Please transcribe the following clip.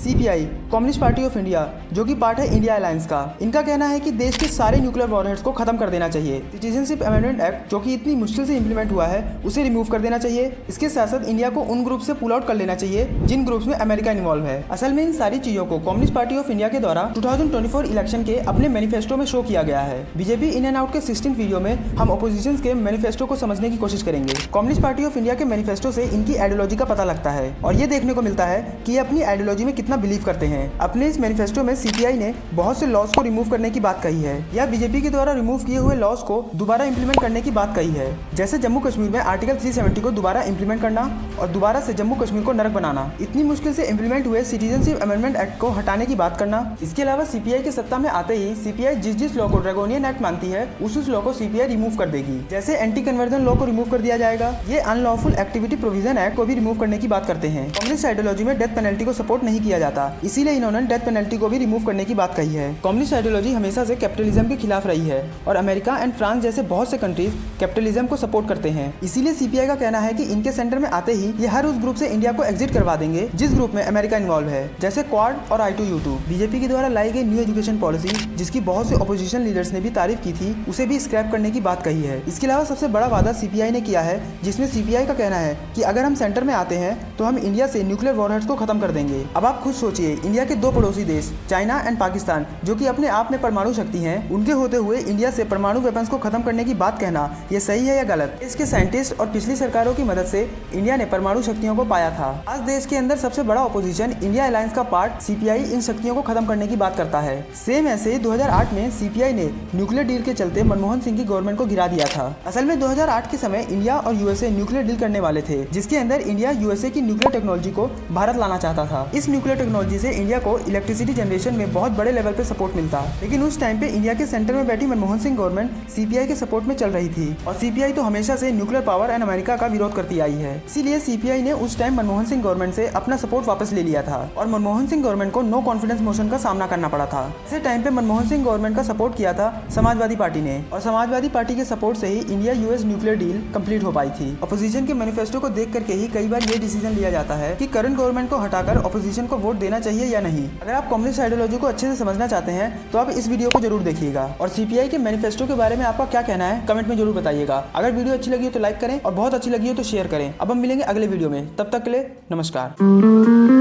CPI communist party of India, जो कि part है इंडिया अलायंस का, इनका कहना है कि देश के सारे न्यूक्लियर वॉरहेड्स को खत्म कर देना चाहिए। सिटीजनशिप अमेंडमेंट एक्ट, जो कि इतनी मुश्किल से इंप्लीमेंट हुआ है, उसे रिमूव कर देना चाहिए। इसके साथ साथ इंडिया को उन ग्रुप से पुल आउट कर लेना चाहिए जिन ग्रुप्स में अमेरिका इन्वॉल्व है। असल में इन सारी चीजों को कम्युनिस्ट पार्टी ऑफ इंडिया के द्वारा 2024 इलेक्शन के अपने मैनिफेस्टो में शो किया गया है। बीजेपी इन एंड आउट के 16 वीडियो में हम ऑपोजिशन के मैनिफेस्टो को समझने की कोशिश करेंगे। कम्युनिस्ट पार्टी ऑफ इंडिया के मैनिफेस्टो से इनकी आइडियोलॉजी का पता लगता है और ये देखने को मिलता है कि ये अपनी आइडियोलॉजी में कितना बिलीव करते हैं। अपने इस मैनिफेस्टो में सीपीआई ने बहुत से लॉज को रिमूव करने की बात कही है या बीजेपी के द्वारा रिमूव किए हुए लॉज को दोबारा इंप्लीमेंट करने की बात कही है। जैसे जम्मू कश्मीर में आर्टिकल 370 को दोबारा इंप्लीमेंट करना और दोबारा से जम्मू कश्मीर को नरक बनाना। इतनी मुश्किल से इंप्लीमेंट हुए सिटीजनशिप अमेंडमेंट एक्ट को हटाने की बात करना। इसके अलावा सीपीआई के सत्ता में आते ही सीपीआई जिस लॉ को ड्रैगोनियन एक्ट मानती है उस लॉ को सीपीआई रिमूव कर देगी। जैसे एंटी कन्वर्जन लॉ को रिमूव कर दिया जाएगा। ये अनलॉफुल एक्टिविटी प्रोविजन एक्ट को भी रिमूव करने की बात करते हैं। कम्युनिस्ट आइडियोलॉजी में डेथ पेनल्टी को सपोर्ट नहीं किया जाता, इसीलिए इन्होंने डेथ पेनल्टी को भी रिमूव करने की बात कही है। कम्युनिस्ट आइडियोलॉजी हमेशा से कैपिटलिज्म के खिलाफ रही है और अमेरिका एंड फ्रांस जैसे बहुत से कंट्रीज कैपिटलिज्म को सपोर्ट करते हैं। इसीलिए सीपीआई का कहना है कि इनके सेंटर में आते ही ये हर उस ग्रुप से इंडिया को एग्जिट करवा देंगे जिस ग्रुप में अमेरिका इन्वॉल्व है, जैसे क्वाड और I2U2। बीजेपी के द्वारा लाई गई न्यू एजुकेशन पॉलिसी, जिसकी बहुत से ऑपोजिशन लीडर्स ने भी तारीफ की थी, उसे भी स्क्रैप करने की बात कही है। इसके अलावा सबसे बड़ा वादा सीपीआई ने किया है, जिसमें सीपीआई का कहना है कि अगर हम सेंटर में आते हैं तो हम इंडिया से न्यूक्लियर वॉरहेड्स को खत्म कर देंगे। अब आप खुद सोचिए, इंडिया के दो पड़ोसी देश चाइना एंड पाकिस्तान, जो कि अपने आप में परमाणु शक्ति हैं, उनके होते हुए इंडिया से परमाणु वेपन्स को खत्म करने की बात कहना ये सही है या गलत? इसके साइंटिस्ट और पिछली सरकारों की मदद से इंडिया ने परमाणु शक्तियों को पाया था। आज देश के अंदर सबसे बड़ा ऑपोजिशन इंडिया अलायंस का पार्ट सीपीआई इन शक्तियों को खत्म करने की बात करता है। सेम ऐसे ही 2008 में सीपीआई ने न्यूक्लियर डील के चलते मनमोहन सिंह की गवर्नमेंट को गिरा दिया था। असल में 2008 के समय इंडिया और यूएसए न्यूक्लियर डील करने वाले थे, जिसके अंदर इंडिया यूएसए की न्यूक्लियर टेक्नोलॉजी को भारत लाना चाहता था। इस न्यूक्लियर टेक्नोलॉजी से इंडिया को इलेक्ट्रिसिटी जनरेशन में बहुत बड़े लेवल पे सपोर्ट मिलता, लेकिन उस टाइम पे इंडिया के सेंटर में बैठी मनमोहन सिंह गवर्नमेंट सीपीआई के सपोर्ट में चल रही थी और सीपीआई तो हमेशा से न्यूक्लियर पावर एंड अमेरिका का विरोध करती आई है। इसीलिए सीपीआई ने उस टाइम मनमोहन सिंह गवर्नमेंट से अपना सपोर्ट वापस ले लिया था और मनमोहन सिंह गवर्नमेंट को नो कॉन्फिडेंस मोशन का सामना करना पड़ा था। इसी टाइम पे मनमोहन सिंह गवर्नमेंट का सपोर्ट किया था समाजवादी पार्टी ने और समाजवादी पार्टी के सपोर्ट से ही India US nuclear deal complete हो पाई थी। अपोजिशन के मैनिफेस्टो को देख करके ही कई बार ये डिसीजन लिया जाता है कि करंट गवर्नमेंट को हटाकर अपोजिशन को वोट देना चाहिए या नहीं। अगर आप कम्युनिस्ट आइडियोलॉजी को अच्छे से समझना चाहते हैं तो आप इस वीडियो को जरूर देखिएगा और सीपीआई के मैनिफेस्टो के बारे में आपका क्या कहना है कमेंट में जरूर बताइएगा। अगर वीडियो अच्छी लगी हो तो लाइक करें और बहुत अच्छी लगी हो तो शेयर करें। अब हम मिलेंगे अगले वीडियो में, तब तक के लिए नमस्कार।